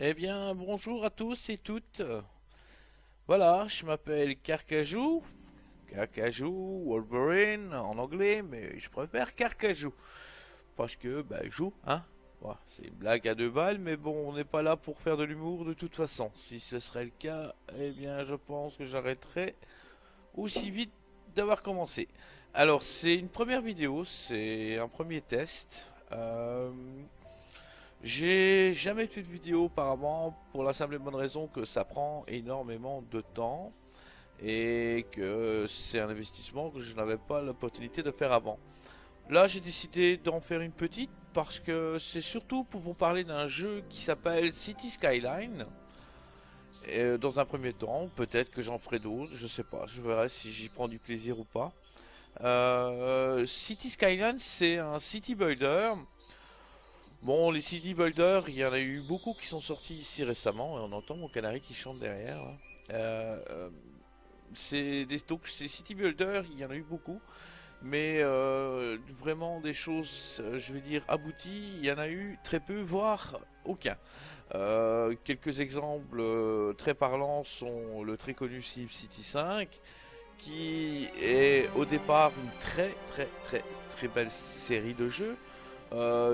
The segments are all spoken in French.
Eh bien, bonjour à tous et toutes. Voilà, je m'appelle Carcajou. Carcajou, Wolverine en anglais, mais je préfère Carcajou. Parce que, bah, joue, hein. Voilà, c'est une blague à 2 balles, mais bon, on n'est pas là pour faire de l'humour de toute façon. Si ce serait le cas, eh bien, je pense que j'arrêterais aussi vite d'avoir commencé. Alors, c'est une première vidéo, c'est un premier test. J'ai jamais fait de vidéo auparavant pour la simple et bonne raison que ça prend énormément de temps et que c'est un investissement que je n'avais pas l'opportunité de faire avant. Là, j'ai décidé d'en faire une petite parce que c'est surtout pour vous parler d'un jeu qui s'appelle City Skyline. Et dans un premier temps, peut-être que j'en ferai d'autres, je sais pas, je verrai si j'y prends du plaisir ou pas. City Skyline, c'est un city builder. Bon, les city builders, il y en a eu beaucoup qui sont sortis ici récemment, et on entend mon canari qui chante derrière, là. Donc ces city builders, il y en a eu beaucoup, mais vraiment des choses, je vais dire abouties, il y en a eu très peu, voire aucun. Quelques exemples très parlants sont le très connu SimCity 5, qui est au départ une très belle série de jeux.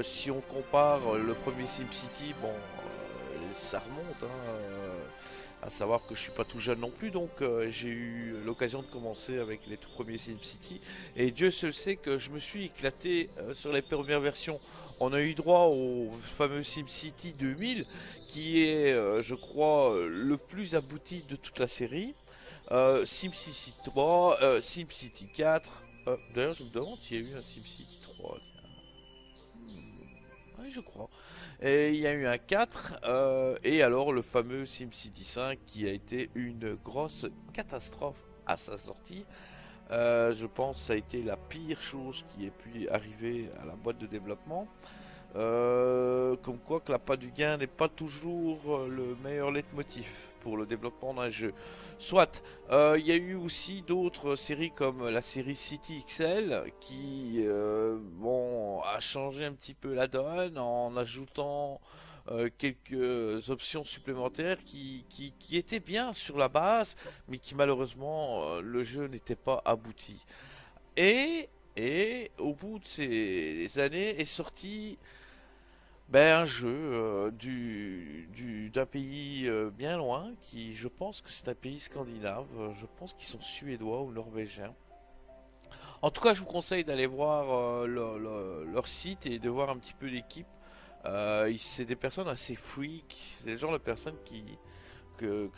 Si on compare le premier SimCity, bon, ça remonte, hein, à savoir que je suis pas tout jeune non plus, donc j'ai eu l'occasion de commencer avec les tout premiers SimCity, et Dieu seul sait que je me suis éclaté sur les premières versions. On a eu droit au fameux SimCity 2000, qui est, je crois, le plus abouti de toute la série. SimCity 3, SimCity 4. D'ailleurs, je me demande s'il y a eu un SimCity 3. Oui, je crois. Et il y a eu un 4, et alors le fameux SimCity 5 qui a été une grosse catastrophe à sa sortie. Je pense que ça a été la pire chose qui ait pu arriver à la boîte de développement. Comme quoi que la pas du gain n'est pas toujours le meilleur leitmotiv pour le développement d'un jeu. Soit, il y a eu aussi d'autres séries comme la série City XL qui bon, a changé un petit peu la donne en ajoutant quelques options supplémentaires qui étaient bien sur la base, mais qui malheureusement le jeu n'était pas abouti. Et, et au bout de ces années est sorti un jeu d'un pays bien loin, qui je pense que c'est un pays scandinave, je pense qu'ils sont suédois ou norvégiens. En tout cas, je vous conseille d'aller voir leur site et de voir un petit peu l'équipe. C'est des personnes assez freak, c'est le genre de personnes que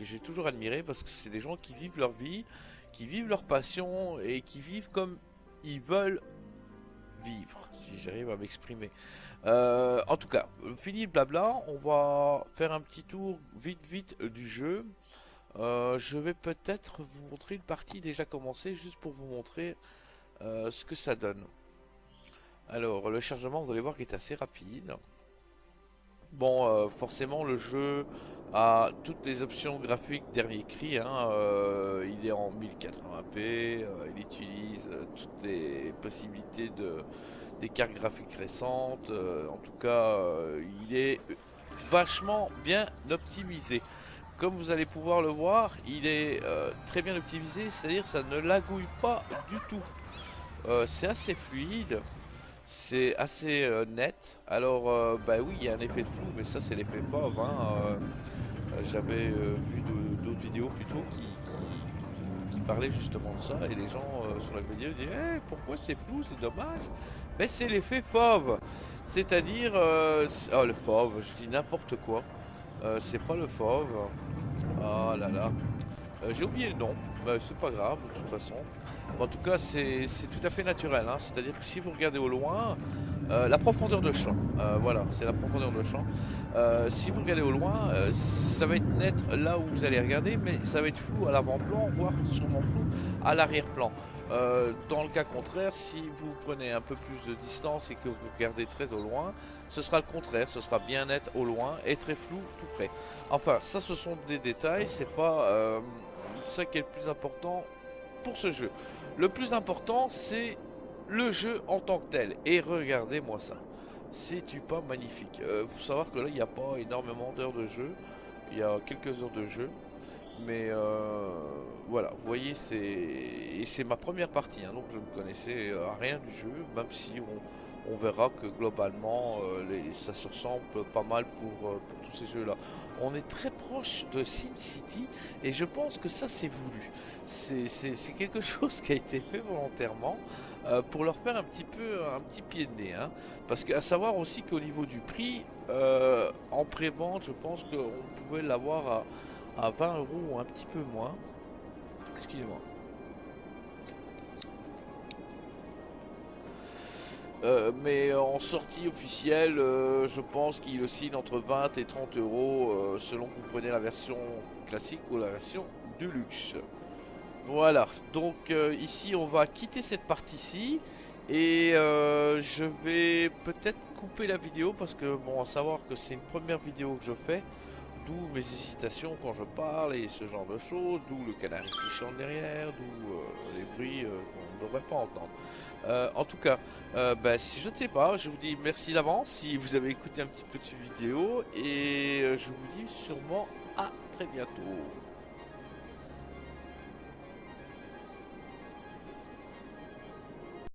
j'ai toujours admiré parce que c'est des gens qui vivent leur vie, qui vivent leur passion et qui vivent comme ils veulent vivre, si j'arrive à m'exprimer. En tout cas, fini le blabla, on va faire un petit tour vite du jeu. Je vais peut-être vous montrer une partie déjà commencée, juste pour vous montrer ce que ça donne. Alors, le chargement, vous allez voir qu'il est assez rapide. Bon, forcément, le jeu a toutes les options graphiques dernier cri, hein. Il est en 1080p, il utilise toutes les possibilités des cartes graphiques récentes. En tout cas, il est vachement bien optimisé. Comme vous allez pouvoir le voir, il est très bien optimisé, c'est-à-dire ça ne lagouille pas du tout. C'est assez fluide, c'est assez net. Alors, bah oui, il y a un effet de flou, mais ça c'est l'effet FOV, hein. J'avais vu d'autres vidéos plutôt qui parlaient justement de ça, et les gens sur la vidéo disaient pourquoi c'est flou, c'est dommage. Mais c'est l'effet FOV, c'est-à-dire oh, le FOV, je dis n'importe quoi. C'est pas le fauve. Oh là là. J'ai oublié le nom. C'est pas grave de toute façon. Mais en tout cas, c'est tout à fait naturel, hein. C'est-à-dire que si vous regardez au loin, la profondeur de champ. Voilà, c'est la profondeur de champ. Si vous regardez au loin, ça va être net là où vous allez regarder, mais ça va être flou à l'avant-plan, voire sûrement flou à l'arrière-plan. Dans le cas contraire, si vous prenez un peu plus de distance et que vous regardez très au loin, ce sera le contraire, ce sera bien net au loin et très flou tout près. Enfin, ça ce sont des détails, c'est pas ça qui est le plus important pour ce jeu. Le plus important, c'est le jeu en tant que tel. Et regardez-moi ça. C'est-tu pas magnifique? Faut savoir que là, il n'y a pas énormément d'heures de jeu. Il y a quelques heures de jeu. Mais voilà, vous voyez, c'est ma première partie, hein, donc je ne connaissais rien du jeu, même si on verra que globalement ça se ressemble pas mal pour tous ces jeux-là. On est très proche de SimCity et je pense que ça c'est voulu. C'est quelque chose qui a été fait volontairement pour leur faire un petit peu un petit pied de nez, hein. Parce qu'à savoir aussi qu'au niveau du prix, en pré-vente, je pense qu'on pouvait l'avoir à 20 € ou un petit peu moins. Excusez-moi. Mais en sortie officielle, je pense qu'il oscille entre 20 et 30 € selon que vous prenez la version classique ou la version Deluxe. Voilà, donc ici on va quitter cette partie-ci et je vais peut-être couper la vidéo parce que bon, à savoir que c'est une première vidéo que je fais. D'où mes hésitations quand je parle et ce genre de choses, d'où le canari qui chante derrière, d'où les bruits qu'on ne devrait pas entendre. En tout cas, si je ne sais pas, je vous dis merci d'avance si vous avez écouté un petit peu de cette vidéo et je vous dis sûrement à très bientôt.